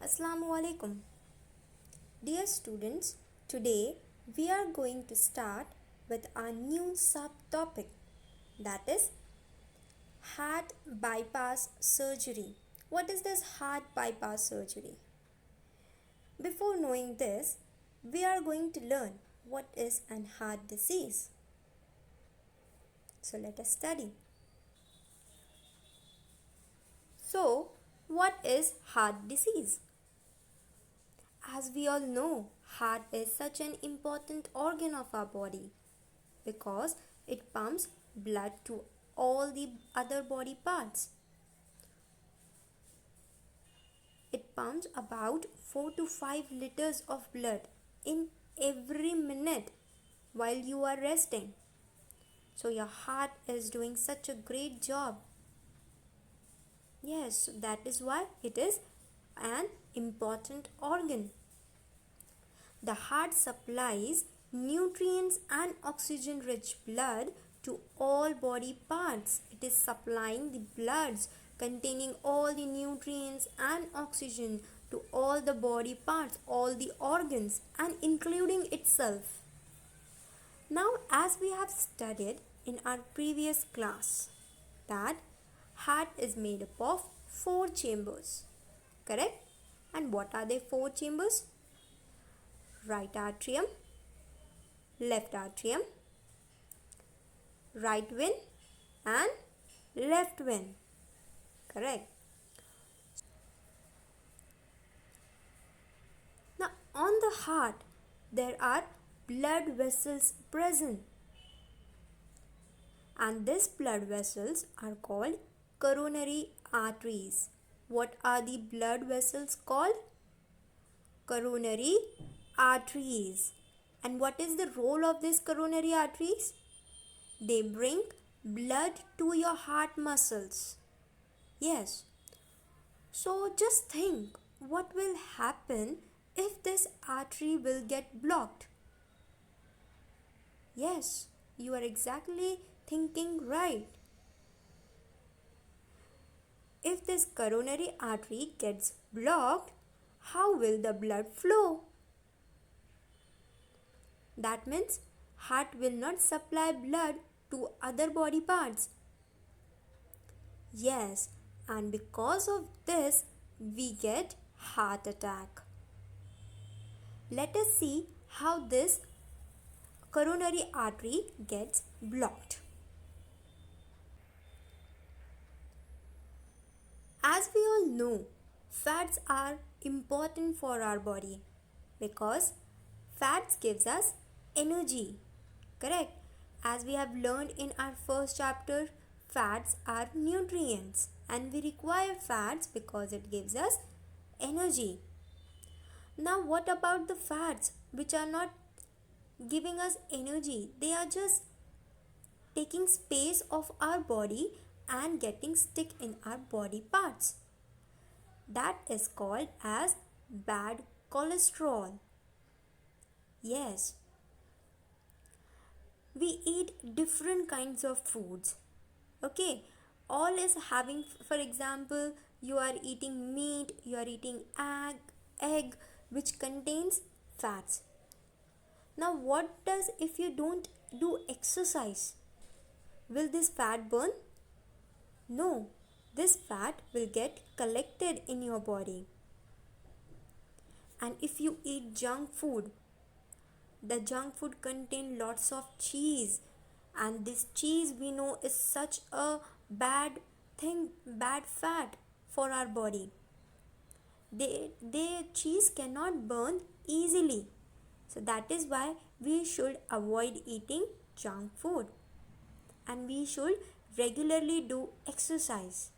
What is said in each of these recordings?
Assalamu alaikum. Dear students, today we are going to start with our new subtopic, that is heart bypass surgery. What is this heart bypass surgery? Before knowing this, we are going to learn what is an heart disease. So let us study. So, what is heart disease? As we all know, heart is such an important organ of our body because it pumps blood to all the other body parts. It pumps about 4 to 5 liters of blood in every minute while you are resting. So your heart is doing such a great job. Yes, that is why it is an important organ. The heart supplies nutrients and oxygen rich blood to all body parts. It is supplying the bloods containing all the nutrients and oxygen to all the body parts, all the organs, and including itself. Now, as we have studied in our previous class, that heart is made up of 4 chambers, correct? And what are the 4 chambers? Right atrium, left atrium, right vein and left vein, correct? Now on the heart there are blood vessels present, and these blood vessels are called coronary arteries. What are the blood vessels called? Coronary arteries. And what is the role of these coronary arteries? They bring blood to your heart muscles. Yes. So just think, what will happen if this artery will get blocked? Yes, you are exactly thinking right. If this coronary artery gets blocked, how will the blood flow? That means heart will not supply blood to other body parts. Yes, and because of this we get heart attack. Let us see how this coronary artery gets blocked. As we all know, fats are important for our body because fats gives us energy, correct? As we have learned in our first chapter, fats are nutrients and we require fats because it gives us energy. Now what about the fats which are not giving us energy? They are just taking space of our body and getting stick in our body parts. That is called as bad cholesterol. Yes, we eat different kinds of foods. Okay, all is having, for example, you are eating meat, you are eating egg which contains fats. Now what does if you don't do exercise? Will this fat burn? No, this fat will get collected in your body. And if you eat junk food, the junk food contain lots of cheese, and this cheese we know is such a bad thing, bad fat for our body. They cheese cannot burn easily. So that is why we should avoid eating junk food and we should regularly do exercise.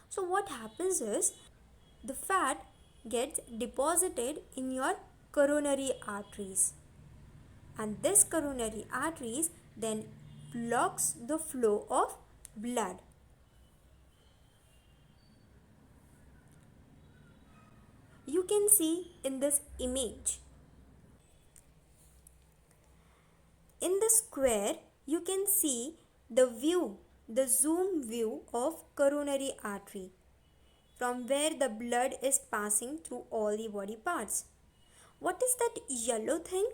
So what happens is the fat gets deposited in your coronary arteries, and this coronary arteries then blocks the flow of blood. You can see in this image. In the square, you can see the view, the zoom view of coronary artery. from where the blood is passing through all the body parts. What is that yellow thing?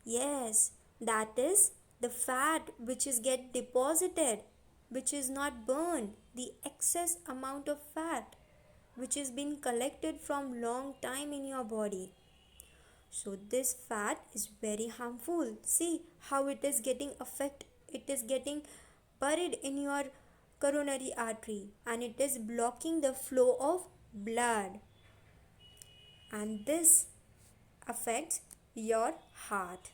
Yes, that is the fat which is get deposited, which is not burned, the excess amount of fat which is been collected from long time in your body. So this fat is very harmful. See how it is getting it is getting buried in your coronary artery and it is blocking the flow of blood, and this affects your heart.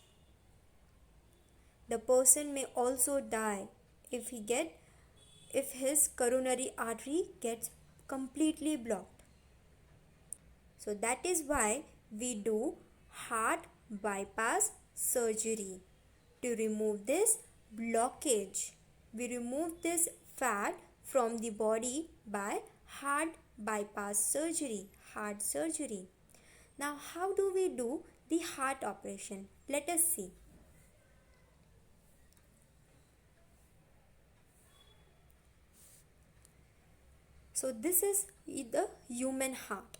The person may also die if his coronary artery gets completely blocked. So that is why we do heart bypass surgery to remove this blockage. We remove this fat from the body by heart bypass surgery, heart surgery. Now how do we do the heart operation? Let us see. So this is the human heart.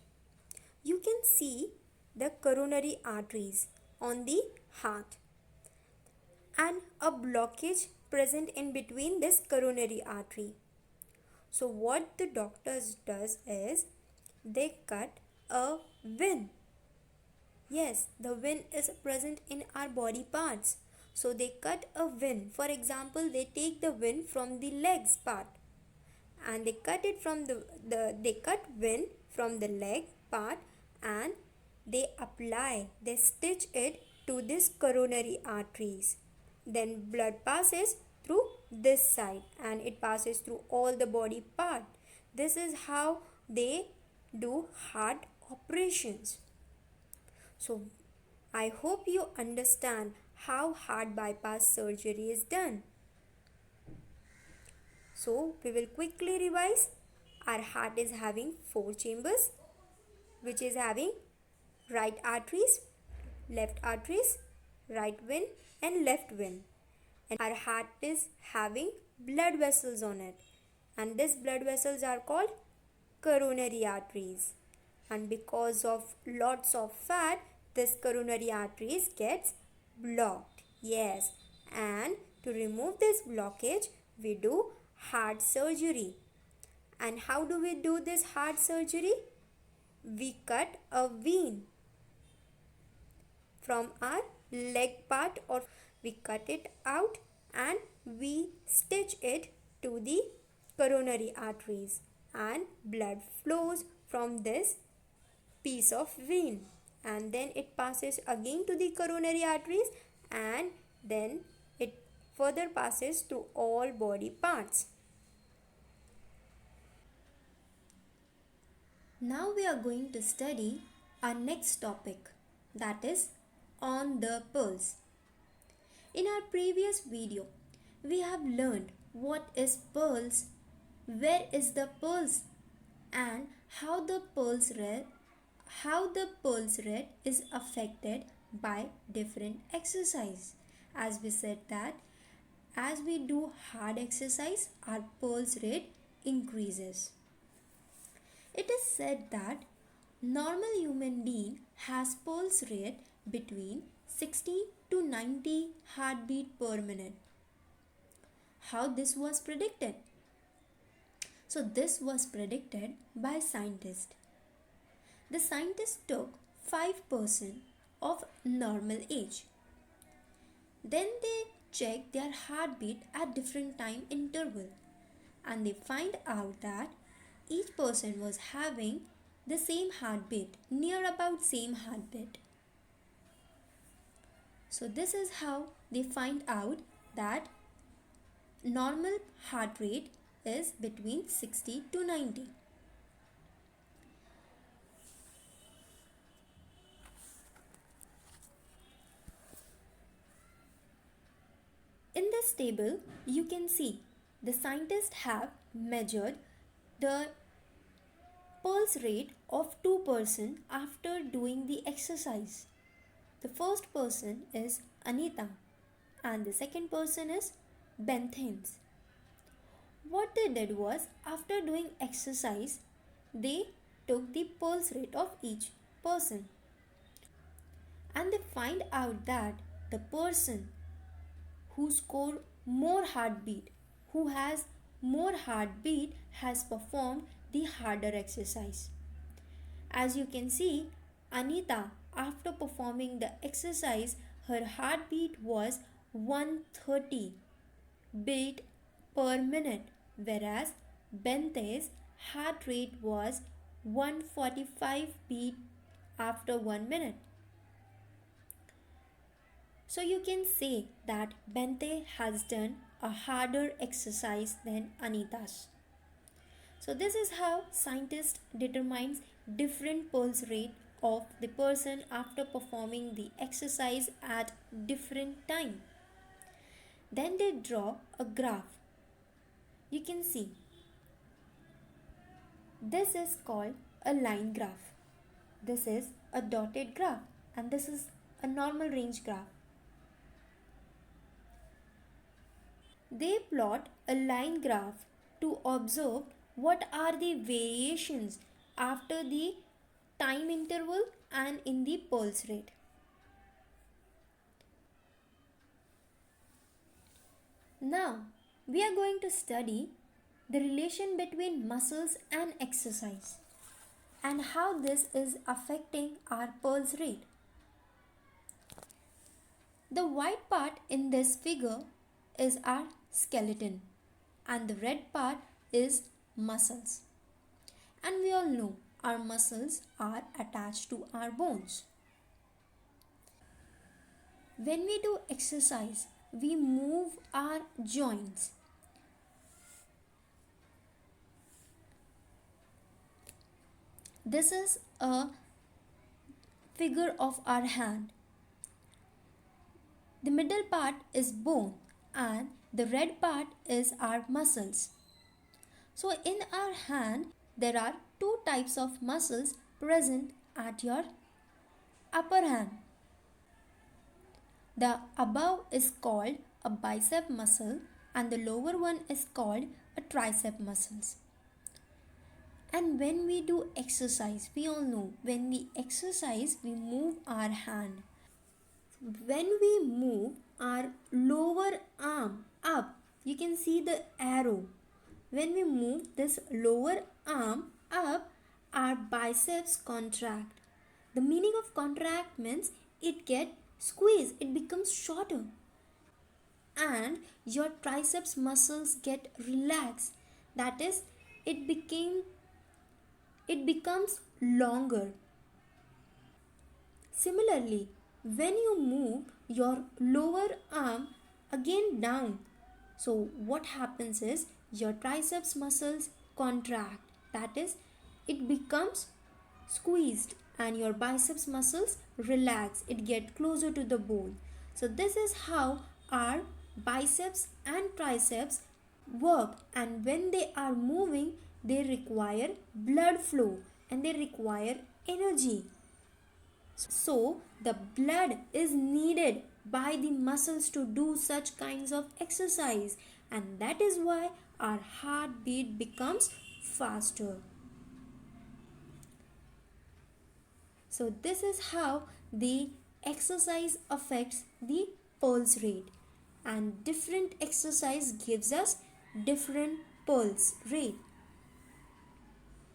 You can see the coronary arteries on the heart and a blockage present in between this coronary artery. So what the doctors does is they cut a vein. Yes, the vein is present in our body parts. So they cut a vein. For example, they take the vein from the legs part and they cut it from they cut vein from the leg part and they stitch it to this coronary arteries. Then blood passes through this side and it passes through all the body part. This is how they do heart operations. So I hope you understand how heart bypass surgery is done. So we will quickly revise. Our heart is having 4 chambers, which is having right arteries, right vein and left vein. And our heart is having blood vessels on it. And these blood vessels are called coronary arteries. And because of lots of fat, this coronary arteries gets blocked. Yes. And to remove this blockage, we do heart surgery. And how do we do this heart surgery? We cut a vein from our leg part, or we cut it out and we stitch it to the coronary arteries and blood flows from this piece of vein and then it passes again to the coronary arteries and then it further passes to all body parts. Now we are going to study our next topic, that is on the pulse. In our previous video, we have learned what is pulse, where is the pulse, and how the pulse rate is affected by different exercise. As we said that as we do hard exercise, our pulse rate increases. It is said that normal human being has pulse rate between 60 to 90 heartbeat per minute. How this was predicted? So this was predicted by scientists. The scientists took 5% of normal age. Then they checked their heartbeat at different time interval and they find out that each person was having the same heartbeat, near about same heartbeat. So this is how they find out that normal heart rate is between 60 to 90. In this table, you can see the scientists have measured the pulse rate of 2% after doing the exercise. The first person is Anita and the second person is Benthens. what they did was, after doing exercise, they took the pulse rate of each person, and they find out that the person who scored more heartbeat, who has more heartbeat, has performed the harder exercise. As you can see, Anita, after performing the exercise, her heartbeat was 130 beat per minute, whereas Bente's heart rate was 145 beat after 1 minute. So you can say that Bente has done a harder exercise than Anita's. So this is how scientist determines different pulse rate of the person after performing the exercise at different time. Then they draw a graph. You can see this is called a line graph. This is a dotted graph, and this is a normal range graph. They plot a line graph to observe what are the variations after the time interval and in the pulse rate. Now, we are going to study the relation between muscles and exercise and how this is affecting our pulse rate. The white part in this figure is our skeleton and the red part is muscles. And we all know our muscles are attached to our bones. When we do exercise, we move our joints. This is a figure of our hand. The middle part is bone and the red part is our muscles. So in our hand, there are two types of muscles present at your upper hand. The above is called a bicep muscle and the lower one is called a tricep muscles. And when we do exercise, we all know when we exercise, we move our hand. When we move our lower arm up, you can see the arrow. When we move this lower arm up, our biceps contract. The meaning of contract means it gets squeezed, it becomes shorter. And your triceps muscles get relaxed. That is, it becomes longer. Similarly, when you move your lower arm again down, so what happens is your triceps muscles contract. That is, it becomes squeezed and your biceps muscles relax. It gets closer to the bone. So this is how our biceps and triceps work, and when they are moving, they require blood flow and they require energy. So the blood is needed by the muscles to do such kinds of exercise, and that is why our heartbeat becomes faster. So this is how the exercise affects the pulse rate, and different exercise gives us different pulse rate.